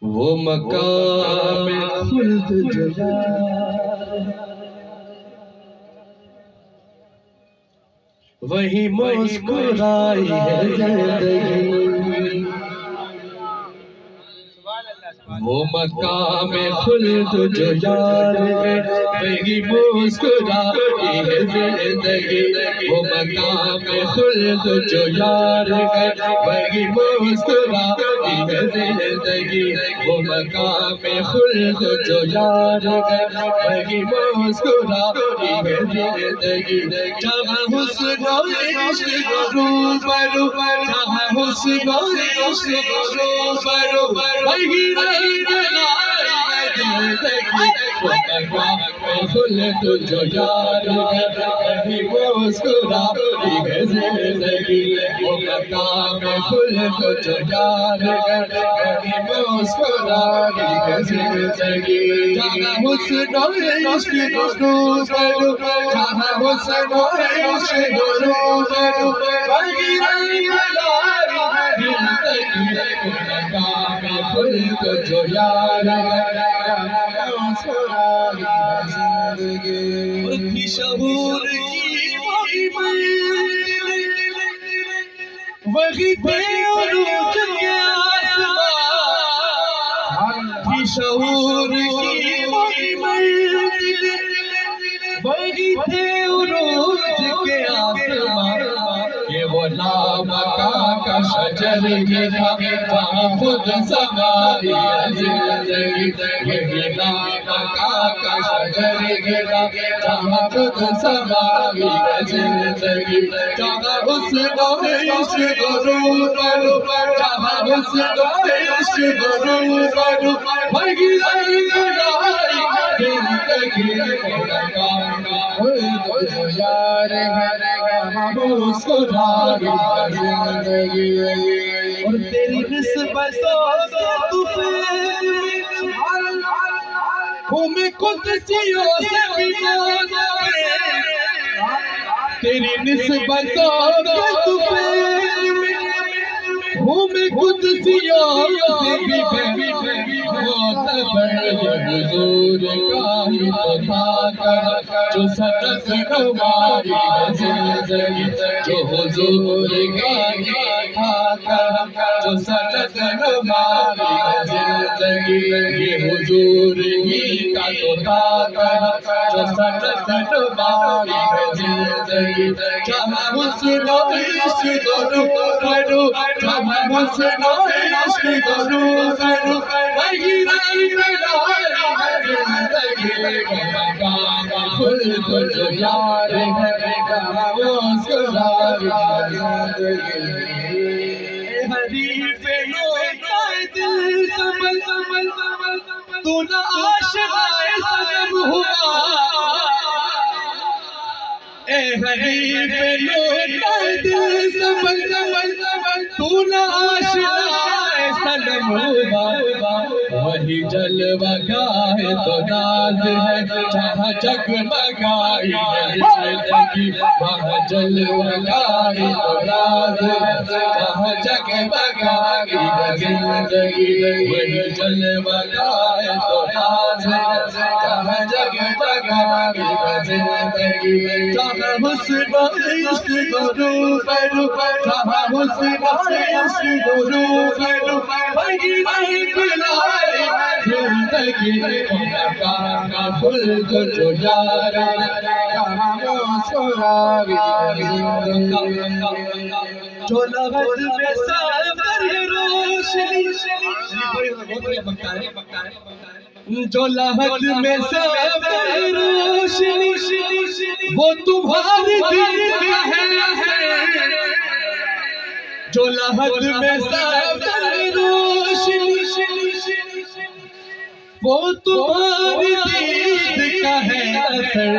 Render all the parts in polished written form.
وہ مقام خلد جو وہی مسکرائی ہے زندگی، وہ مقام خلد جو یار ہے وہی مسکرائی ہے زندگی، وہ مقام خلد جو یار ہے وہی مسکرائی ہے زندگی، وہ مقام خلد جو یار ہے وہی مسکرائی ہے زندگی، جہاں حسن و عشق روبرو، جہاں حسن و عشق روبرو وہی رنگ لائی ہے زندگی، وہ مقام خلد جو یار ہے وہی مسکرائی ہے زندگی، وہ مقام خلد جو یار ہے وہی مسکرائی ہے زندگی، جہاں حسن و عشق روبرو، جہاں حسن و عشق روبرو وہی رنگ لائی ہے زندگی، وہ مقام خلد جو یار ہے مسکرائی ہے زندگی، تھی شعور کی وہی منزل، وہی تھے عروج کے آسمان، تھی شعور کی وہی منزل، وہی تھے عروج کے آسمان، یہ وہ لامکاں کا شجر گرا جہاں خود سمائی ہے زندگی، یہ لامکاں کا شجر گرا جہاں خود سمائی ہے زندگی، جہاں حسن و عشق روبرو، جہاں حسن و عشق روبرو وہی رنگ لائی ہے زندگی، وہ مقام خلد جو یار ہے وہاں مسکرائی ہے زندگی، اور تیری نسبتوں کے طفیل میں ہوں میں قدسیوں سے بھی زیادہ، تیری نسبتوں کے طفیل میں ہوں میں قدسیوں سے بھی معتبر، یہ حضور کا ہی تو تھا کرم جو صدق نمائی ہے زندگی، جو حضور کا ہی تھا کرم جو صدق نمائی ہے زندگی، یہ حضور ہی کا تو تھا کرم جو صدق نمائی ہے زندگی، جہاں حسن و عشق روبرو، جہاں حسن و عشق روبرو وہی رنگ لائی ہے زندگی، وہ مقام خلد جو یار ہے وہاں مسکرائی ہے زندگی، حریف لوٹا دل سنبھل سنبھل تو نہ آشنائے صنم ہوا، اے حریف لوٹا دل سنبھل سنبھل تو نہ آشنائے صنم ہوا، وہی جلوہ گاہ تو ناز ہے جہاں جگمگائی ہے زندگی، وہاں جلوہ گاہ تو ناز ہے جہاں جگمگائی ہے زندگی، وہی جلوہ گاہ تو ناز ہے جہاں جگمگائی ہے زندگی، جہاں حسن و عشق روبرو، جہاں حسن و عشق روبرو وہی رنگ لائی ہے زندگی، وہ مقام خلد جو یار ہے وہاں مسکرائی ہے زندگی، جو لغت میں سافر روشنی، جو لہت میں سافر روشنی وہ تمہاری دل کا ہے اثر، جو لہت میں سافر روشنی وہ تمہاری دید کا ہے اثر،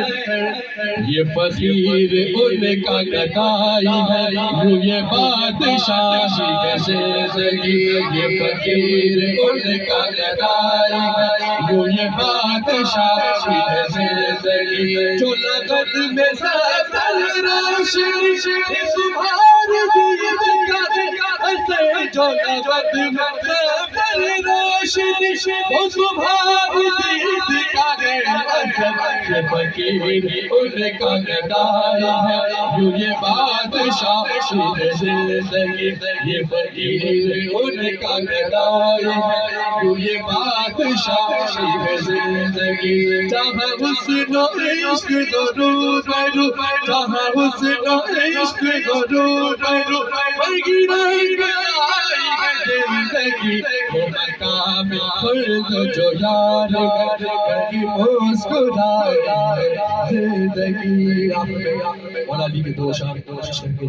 یہ فقیر ان کا گدائی ہے یوں یہ بادشاہی ہے زندگی، یہ فقیر ان کا گدائی ہے یوں یہ بادشاہی ہے زندگی، جو لغت میں سافر روشنی تمہاری دید کا ہے اثر، جو نبض مظفر راشد وہ تمہاری دید کا ہے اثر یہ فقیر ان کا گدائی ہے یوں یہ بادشاہ زندگی یہ فقیر ان کا گدائی ہے یوں یہ بادشاہ زندگی جہاں حسن و عشق درود برو جہاں حسن و عشق درود برو وہی رنگ آئی ہے زندگی وہ مقام خلد جو یار کبھی مسکرایا ہے زندگی مولا علی کے دو شعر کوشش کر کے